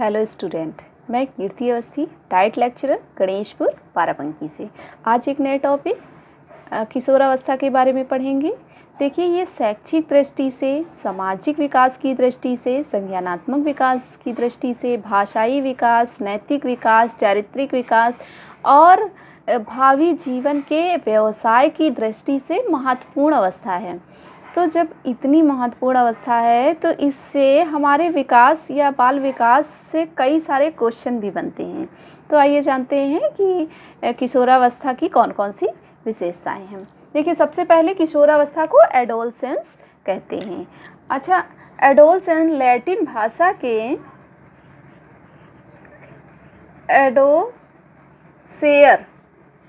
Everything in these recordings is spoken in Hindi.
हेलो स्टूडेंट, मैं कीर्ति अवस्थी, डाइट लेक्चरर गणेशपुर बाराबंकी से। आज एक नए टॉपिक किशोरावस्था के बारे में पढ़ेंगे। देखिए, ये शैक्षिक दृष्टि से, सामाजिक विकास की दृष्टि से, संज्ञानात्मक विकास की दृष्टि से, भाषाई विकास, नैतिक विकास, चारित्रिक विकास और भावी जीवन के व्यवसाय की दृष्टि से महत्वपूर्ण अवस्था है। तो जब इतनी महत्वपूर्ण अवस्था है तो इससे हमारे विकास या बाल विकास से कई सारे क्वेश्चन भी बनते हैं। तो आइए जानते हैं कि किशोरावस्था की कौन कौन सी विशेषताएं हैं। देखिए, सबसे पहले किशोरावस्था को एडोलसेंस कहते हैं। अच्छा, एडोलसेंस लैटिन भाषा के एडोसेयर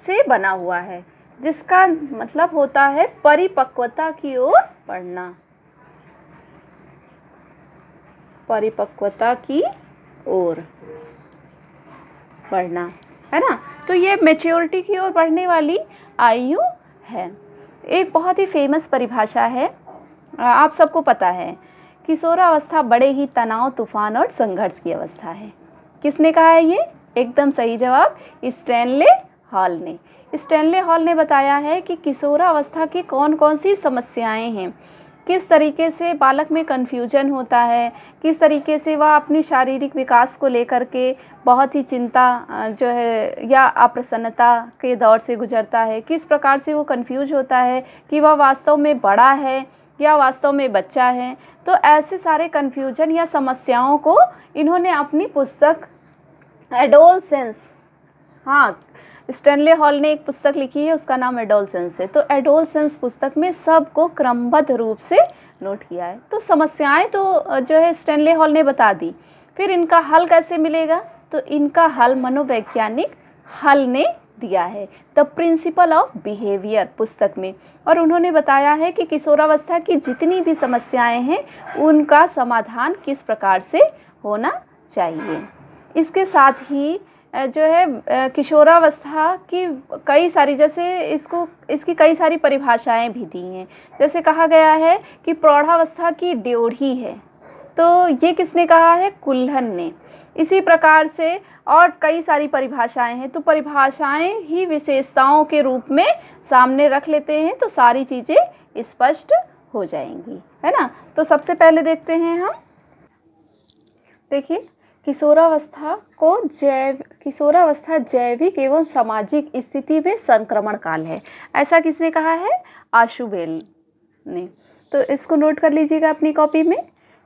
से बना हुआ है, जिसका मतलब होता है परिपक्वता की ओर बढ़ना। परिपक्वता की ओर बढ़ना, है ना। तो ये मैच्योरिटी की ओर बढ़ने वाली आयु है। एक बहुत ही फेमस परिभाषा है, आप सबको पता है, किशोरावस्था बड़े ही तनाव, तूफान और संघर्ष की अवस्था है। किसने कहा है ये? एकदम सही जवाब स्टैनले हॉल ने। स्टैनले हॉल ने बताया है कि किशोरावस्था की कौन कौन सी समस्याएं हैं, किस तरीके से बालक में कन्फ्यूजन होता है, किस तरीके से वह अपनी शारीरिक विकास को लेकर के बहुत ही चिंता जो है या अप्रसन्नता के दौर से गुजरता है, किस प्रकार से वो कन्फ्यूज होता है कि वह वास्तव में बड़ा है या वास्तव में बच्चा है। तो ऐसे सारे कन्फ्यूजन या समस्याओं को इन्होंने अपनी पुस्तक एडोलसेंस, हाँ, स्टैनले हॉल ने एक पुस्तक लिखी है, उसका नाम एडोलसेंस है। तो एडोलसेंस पुस्तक में सबको क्रमबद्ध रूप से नोट किया है। तो समस्याएं तो जो है स्टैनले हॉल ने बता दी, फिर इनका हल कैसे मिलेगा? तो इनका हल मनोवैज्ञानिक हल ने दिया है, द प्रिंसिपल ऑफ बिहेवियर पुस्तक में। और उन्होंने बताया है कि किशोरावस्था की जितनी भी समस्याएं हैं उनका समाधान किस प्रकार से होना चाहिए। इसके साथ ही जो है किशोरावस्था की कई सारी, जैसे इसकी कई सारी परिभाषाएं भी दी हैं। जैसे कहा गया है कि प्रौढ़ावस्था की ड्योढ़ी है, तो ये किसने कहा है? कुल्हन ने। इसी प्रकार से और कई सारी परिभाषाएं हैं। तो परिभाषाएं ही विशेषताओं के रूप में सामने रख लेते हैं तो सारी चीज़ें स्पष्ट हो जाएंगी, है ना। तो सबसे पहले देखते हैं हम, देखिए, किशोरावस्था जैविक एवं सामाजिक स्थिति में संक्रमण काल है। ऐसा किसने कहा है? आशुबेल ने। तो इसको नोट कर लीजिएगा अपनी कॉपी में।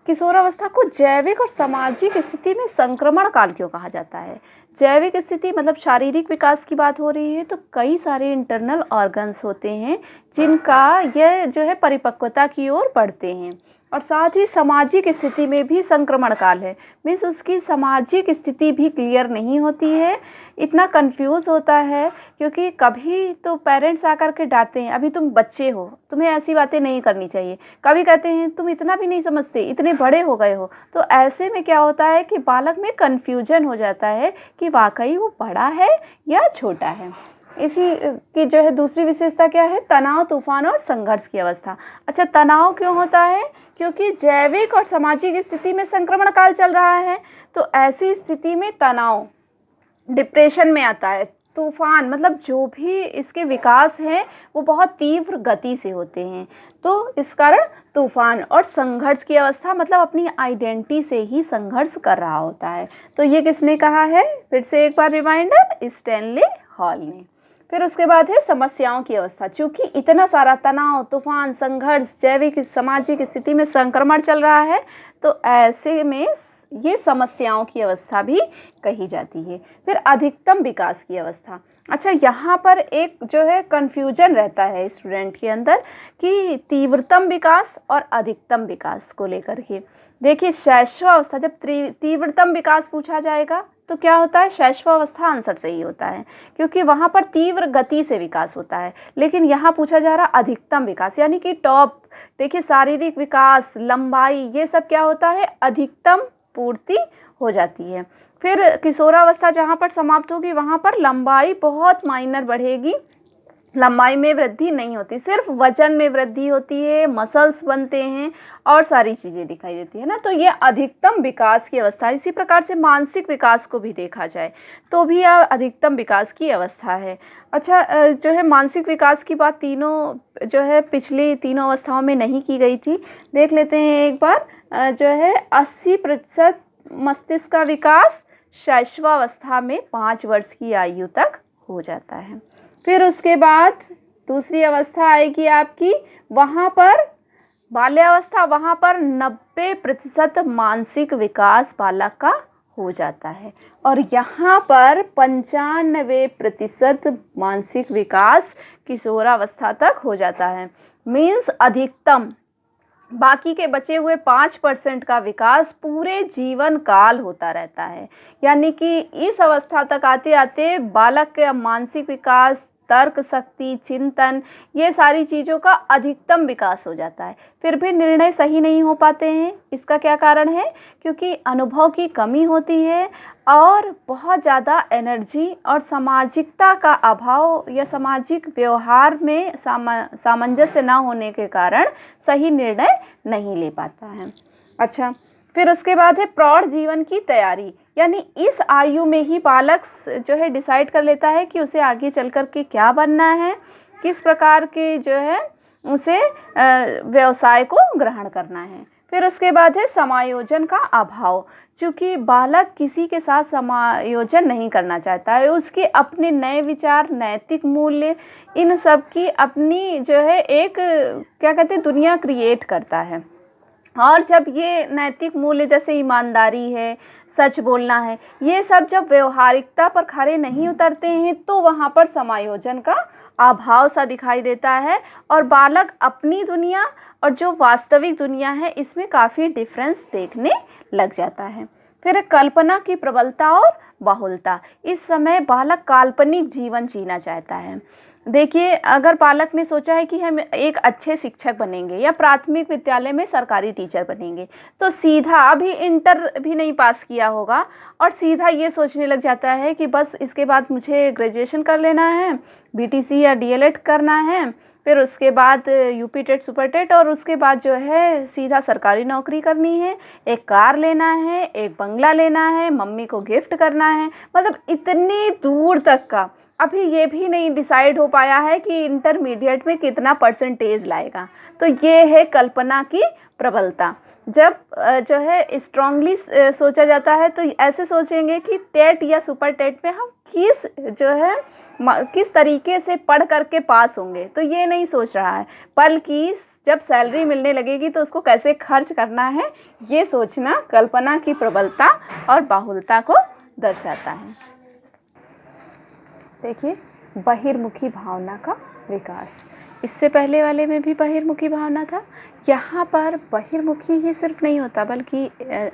किशोरावस्था को जैविक और सामाजिक स्थिति में संक्रमण काल क्यों कहा जाता है? जैविक स्थिति मतलब शारीरिक विकास की बात हो रही है, तो कई सारे इंटरनल ऑर्गन्स होते हैं जिनका यह जो है परिपक्वता की ओर बढ़ते हैं। और साथ ही सामाजिक स्थिति में भी संक्रमण काल है, मीन्स उसकी सामाजिक स्थिति भी क्लियर नहीं होती है, इतना कंफ्यूज होता है। क्योंकि कभी तो पेरेंट्स आकर के डांटते हैं, अभी तुम बच्चे हो, तुम्हें ऐसी बातें नहीं करनी चाहिए। कभी कहते हैं तुम इतना भी नहीं समझते, इतने बड़े हो गए हो। तो ऐसे में क्या होता है कि बालक में कन्फ्यूजन हो जाता है कि वाकई वो बड़ा है या छोटा है। इसी की जो है दूसरी विशेषता क्या है? तनाव, तूफान और संघर्ष की अवस्था। अच्छा, तनाव क्यों होता है? क्योंकि जैविक और सामाजिक स्थिति में संक्रमण काल चल रहा है, तो ऐसी स्थिति में तनाव डिप्रेशन में आता है। तूफान मतलब जो भी इसके विकास हैं वो बहुत तीव्र गति से होते हैं, तो इस कारण तूफान। और संघर्ष की अवस्था मतलब अपनी आइडेंटिटी से ही संघर्ष कर रहा होता है। तो ये किसने कहा है? फिर से एक बार रिमाइंडर, स्टैनले हॉल ने। फिर उसके बाद है समस्याओं की अवस्था। चूँकि इतना सारा तनाव, तूफान, संघर्ष, जैविक सामाजिक स्थिति में संक्रमण चल रहा है, तो ऐसे में ये समस्याओं की अवस्था भी कही जाती है। फिर अधिकतम विकास की अवस्था। अच्छा, यहाँ पर एक जो है कन्फ्यूजन रहता है स्टूडेंट के अंदर कि तीव्रतम विकास और अधिकतम विकास को लेकर के। देखिए, शैशवावस्था, जब तीव्रतम विकास पूछा जाएगा तो क्या होता है? शैशवावस्था आंसर सही होता है, क्योंकि वहाँ पर तीव्र गति से विकास होता है। लेकिन यहाँ पूछा जा रहा अधिकतम विकास, यानी कि टॉप। देखिए, शारीरिक विकास, लंबाई, ये सब क्या होता है? अधिकतम पूर्ति हो जाती है। फिर किशोरावस्था जहाँ पर समाप्त होगी वहाँ पर लंबाई बहुत माइनर बढ़ेगी लंबाई में वृद्धि नहीं होती, सिर्फ वजन में वृद्धि होती है, मसल्स बनते हैं और सारी चीज़ें दिखाई देती है ना। तो ये अधिकतम विकास की अवस्था है। इसी प्रकार से मानसिक विकास को भी देखा जाए तो भी यह अधिकतम विकास की अवस्था है। अच्छा, जो है मानसिक विकास की बात तीनों जो है पिछली तीनों अवस्थाओं में नहीं की गई थी। देख लेते हैं एक बार। जो है 80% मस्तिष्क का विकास शैशवावस्था में 5 वर्ष की आयु तक हो जाता है। फिर उसके बाद दूसरी अवस्था आएगी आपकी, वहाँ पर बाल्यावस्था, वहाँ पर 90% मानसिक विकास बालक का हो जाता है और यहाँ पर 95% मानसिक विकास किशोरावस्था तक हो जाता है। मीन्स अधिकतम, बाकी के बचे हुए 5% का विकास पूरे जीवन काल होता रहता है। यानी कि इस अवस्था तक आते आते बालक का मानसिक विकास, तर्क शक्ति, चिंतन, ये सारी चीज़ों का अधिकतम विकास हो जाता है। फिर भी निर्णय सही नहीं हो पाते हैं। इसका क्या कारण है? क्योंकि अनुभव की कमी होती है और बहुत ज़्यादा एनर्जी और सामाजिकता का अभाव या सामाजिक व्यवहार में सामंजस्य ना होने के कारण सही निर्णय नहीं ले पाता है। अच्छा, फिर उसके बाद है प्रौढ़ जीवन की तैयारी। यानी इस आयु में ही बालक जो है डिसाइड कर लेता है कि उसे आगे चल कर के क्या बनना है, किस प्रकार के जो है उसे व्यवसाय को ग्रहण करना है। फिर उसके बाद है समायोजन का अभाव। चूँकि बालक किसी के साथ समायोजन नहीं करना चाहता है, उसके अपने नए विचार, नैतिक मूल्य, इन सब की अपनी जो है एक क्या कहते हैं दुनिया क्रिएट करता है। और जब ये नैतिक मूल्य जैसे ईमानदारी है, सच बोलना है, ये सब जब व्यवहारिकता पर खरे नहीं उतरते हैं तो वहाँ पर समायोजन का अभाव सा दिखाई देता है और बालक अपनी दुनिया और जो वास्तविक दुनिया है इसमें काफ़ी डिफरेंस देखने लग जाता है। फिर कल्पना की प्रबलता और बाहुलता। इस समय बालक काल्पनिक जीवन जीना चाहता है। देखिए, अगर बालक ने सोचा है कि हम एक अच्छे शिक्षक बनेंगे या प्राथमिक विद्यालय में सरकारी टीचर बनेंगे, तो सीधा अभी इंटर भी नहीं पास किया होगा और सीधा ये सोचने लग जाता है कि बस इसके बाद मुझे ग्रेजुएशन कर लेना है, बीटीसी या डीएलएड करना है, फिर उसके बाद यूपी टेट, सुपर टेट और उसके बाद जो है सीधा सरकारी नौकरी करनी है, एक कार लेना है, एक बंगला लेना है, मम्मी को गिफ्ट करना है। मतलब इतनी दूर तक का अभी ये भी नहीं डिसाइड हो पाया है कि इंटरमीडिएट में कितना परसेंटेज लाएगा। तो ये है कल्पना की प्रबलता। जब जो है स्ट्रांगली सोचा जाता है तो ऐसे सोचेंगे कि टेट या सुपर टेट में हम किस तरीके से पढ़ करके पास होंगे, तो ये नहीं सोच रहा है, बल्कि जब सैलरी मिलने लगेगी तो उसको कैसे खर्च करना है, ये सोचना कल्पना की प्रबलता और बाहुलता को दर्शाता है। देखिए, बहिर्मुखी भावना का विकास। इससे पहले वाले में भी बहिर्मुखी भावना था, यहाँ पर बहिर्मुखी ही सिर्फ नहीं होता बल्कि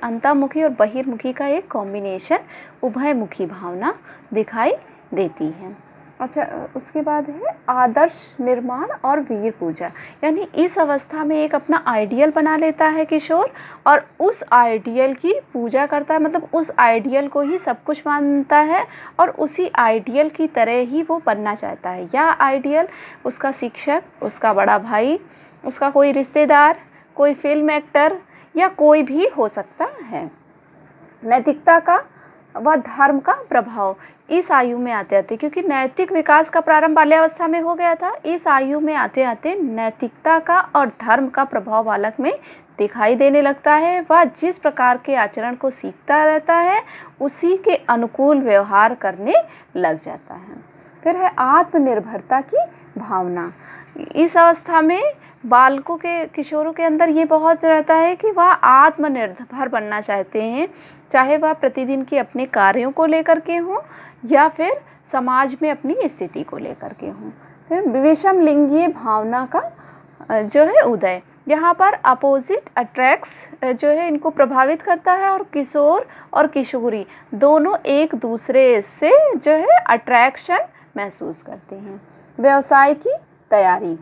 अंतर्मुखी और बहिर्मुखी का एक कॉम्बिनेशन उभयमुखी भावना दिखाई देती है। अच्छा, उसके बाद है आदर्श निर्माण और वीर पूजा। यानी इस अवस्था में एक अपना आइडियल बना लेता है किशोर और उस आइडियल की पूजा करता है, मतलब उस आइडियल को ही सब कुछ मानता है और उसी आइडियल की तरह ही वो बनना चाहता है। या आइडियल उसका शिक्षक, उसका बड़ा भाई, उसका कोई रिश्तेदार, कोई फिल्म एक्टर या कोई भी हो सकता है। नैतिकता का व धर्म का प्रभाव इस आयु में आते आते, क्योंकि नैतिक विकास का प्रारंभ बाल्यावस्था में हो गया था, इस आयु में आते आते नैतिकता का और धर्म का प्रभाव बालक में दिखाई देने लगता है। वह जिस प्रकार के आचरण को सीखता रहता है उसी के अनुकूल व्यवहार करने लग जाता है। फिर है आत्मनिर्भरता की भावना। इस अवस्था में बालकों के, किशोरों के अंदर ये बहुत रहता है कि वह आत्मनिर्भर बनना चाहते हैं, चाहे वह प्रतिदिन के अपने कार्यों को लेकर के हों या फिर समाज में अपनी स्थिति को लेकर के हों। फिर विषम लिंगीय भावना का जो है उदय। यहाँ पर अपोजिट अट्रैक्ट्स जो है इनको प्रभावित करता है और किशोर और किशोरी दोनों एक दूसरे से जो है अट्रैक्शन महसूस करते हैं। व्यवसाय की तैयारी।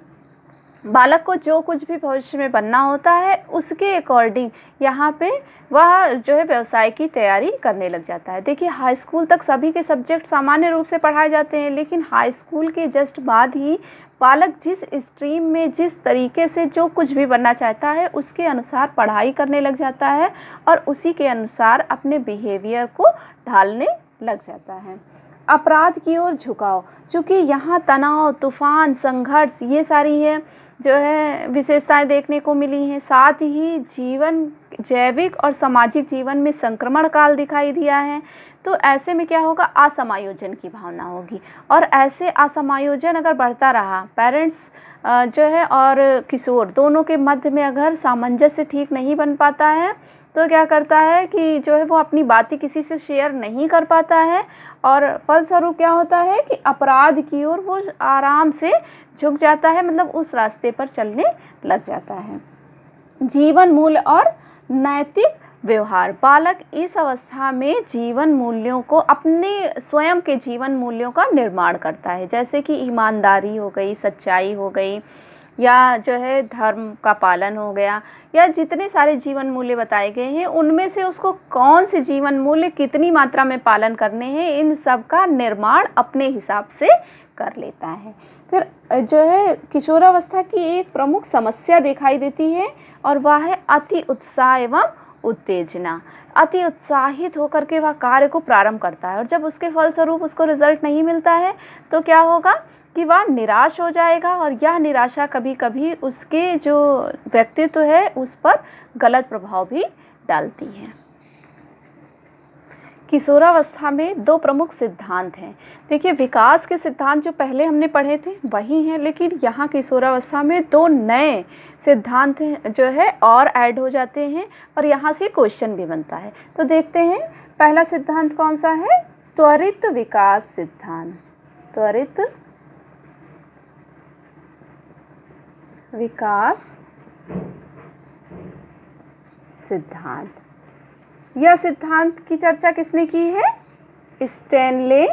बालक को जो कुछ भी भविष्य में बनना होता है उसके अकॉर्डिंग यहाँ पे वह जो है व्यवसाय की तैयारी करने लग जाता है। देखिए हाई स्कूल तक सभी के सब्जेक्ट सामान्य रूप से पढ़ाए जाते हैं, लेकिन हाई स्कूल के जस्ट बाद ही बालक जिस स्ट्रीम में जिस तरीके से जो कुछ भी बनना चाहता है उसके अनुसार पढ़ाई करने लग जाता है और उसी के अनुसार अपने बिहेवियर को ढालने लग जाता है। अपराध की ओर झुकाव, चूँकि यहाँ तनाव, तूफान, संघर्ष ये सारी है जो है विशेषताएं देखने को मिली हैं। साथ ही जीवन जैविक और सामाजिक जीवन में संक्रमण काल दिखाई दिया है। तो ऐसे में क्या होगा, असमायोजन की भावना होगी और ऐसे असमायोजन अगर बढ़ता रहा, पेरेंट्स जो है और किशोर दोनों के मध्य में अगर सामंजस्य ठीक नहीं बन पाता है तो क्या करता है कि जो है वो अपनी बातें किसी से शेयर नहीं कर पाता है और फलस्वरूप क्या होता है कि अपराध की ओर वो आराम से झुक जाता है, मतलब उस रास्ते पर चलने लग जाता है। जीवन मूल्य और नैतिक व्यवहार, बालक इस अवस्था में जीवन मूल्यों को अपने स्वयं के जीवन मूल्यों का निर्माण करता है, जैसे कि ईमानदारी हो गई, सच्चाई हो गई, या जो है धर्म का पालन हो गया, या जितने सारे जीवन मूल्य बताए गए हैं उनमें से उसको कौन से जीवन मूल्य कितनी मात्रा में पालन करने हैं, इन सब का निर्माण अपने हिसाब से कर लेता है। फिर जो है किशोरावस्था की एक प्रमुख समस्या दिखाई देती है और वह है अति उत्साह एवं उत्तेजना। अति उत्साहित होकर के वह कार्य को प्रारंभ करता है और जब उसके फलस्वरूप उसको रिजल्ट नहीं मिलता है तो क्या होगा कि वह निराश हो जाएगा और यह निराशा कभी कभी उसके जो व्यक्तित्व है उस पर गलत प्रभाव भी डालती है। किशोरावस्था में दो प्रमुख सिद्धांत हैं। देखिए विकास के सिद्धांत जो पहले हमने पढ़े थे वही हैं, लेकिन यहाँ किशोरावस्था में दो नए सिद्धांत जो है और ऐड हो जाते हैं और यहाँ से क्वेश्चन भी बनता है। तो देखते हैं पहला सिद्धांत कौन सा है, त्वरित विकास सिद्धांत। त्वरित विकास सिद्धांत, यह सिद्धांत की चर्चा किसने की है, स्टैनले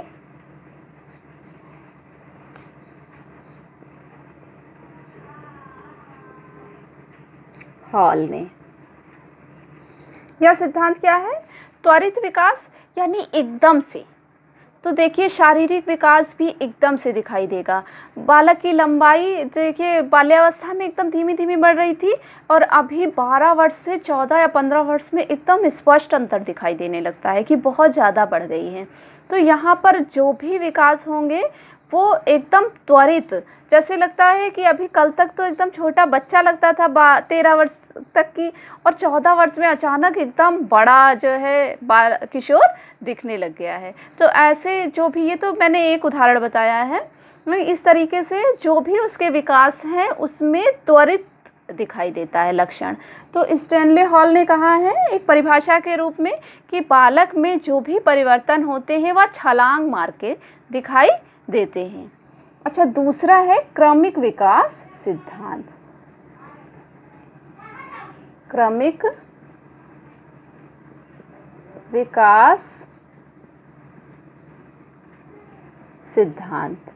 हॉल ने। यह सिद्धांत क्या है, त्वरित विकास यानी एकदम से। तो देखिए शारीरिक विकास भी एकदम से दिखाई देगा। बालक की लंबाई देखिए बाल्यावस्था में एकदम धीमी धीमी बढ़ रही थी और अभी 12 वर्ष से 14 या 15 वर्ष में एकदम स्पष्ट अंतर दिखाई देने लगता है कि बहुत ज़्यादा बढ़ गई है। तो यहाँ पर जो भी विकास होंगे वो एकदम त्वरित, जैसे लगता है कि अभी कल तक तो एकदम छोटा बच्चा लगता था 13 वर्ष तक की, और 14 वर्ष में अचानक एकदम बड़ा जो है किशोर दिखने लग गया है। तो ऐसे जो भी, ये तो मैंने एक उदाहरण बताया है, इस तरीके से जो भी उसके विकास हैं उसमें त्वरित दिखाई देता है लक्षण। तो स्टैनले हॉल ने कहा है एक परिभाषा के रूप में कि बालक में जो भी परिवर्तन होते हैं वह छलांग मार के दिखाई देते हैं। अच्छा, दूसरा है क्रमिक विकास सिद्धांत। क्रमिक विकास सिद्धांत।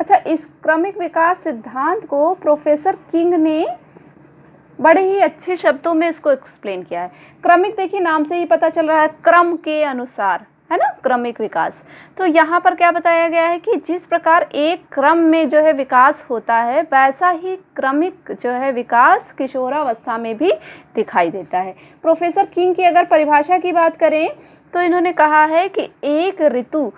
अच्छा, इस क्रमिक विकास सिद्धांत को प्रोफेसर किंग ने बड़े ही अच्छे शब्दों में इसको एक्सप्लेन किया है। क्रमिक देखिए नाम से ही पता चल रहा है, क्रम के अनुसार, है ना, क्रमिक विकास। तो यहाँ पर क्या बताया गया है कि जिस प्रकार एक क्रम में जो है विकास होता है वैसा ही क्रमिक जो है विकास किशोरावस्था में भी दिखाई देता है। प्रोफेसर किंग की अगर परिभाषा की बात करें तो इन्होंने कहा है कि एक ऋतु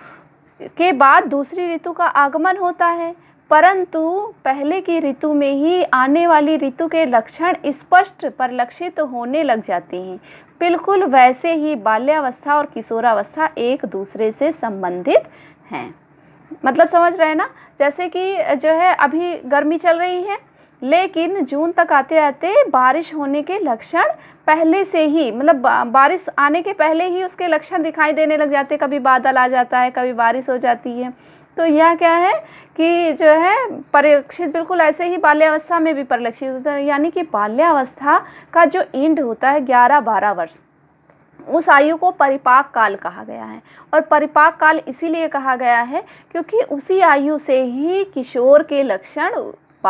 के बाद दूसरी ऋतु का आगमन होता है, परंतु पहले की ऋतु में ही आने वाली ऋतु के लक्षण स्पष्ट परिलक्षित होने लग जाते हैं। बिल्कुल वैसे ही बाल्यावस्था और किशोरावस्था एक दूसरे से संबंधित हैं। मतलब समझ रहे हैं ना, जैसे कि जो है अभी गर्मी चल रही है लेकिन जून तक आते आते बारिश होने के लक्षण पहले से ही, मतलब बारिश आने के पहले ही उसके लक्षण दिखाई देने लग जाते, कभी बादल आ जाता है, कभी बारिश हो जाती है। तो यह क्या है कि जो है परिलक्षित बिल्कुल ऐसे ही बाल्यावस्था में भी परिलक्षित होता है, यानी कि बाल्यावस्था का जो एंड होता है 11-12 वर्ष, उस आयु को परिपाक काल कहा गया है। और परिपाक काल इसीलिए कहा गया है क्योंकि उसी आयु से ही किशोर के लक्षण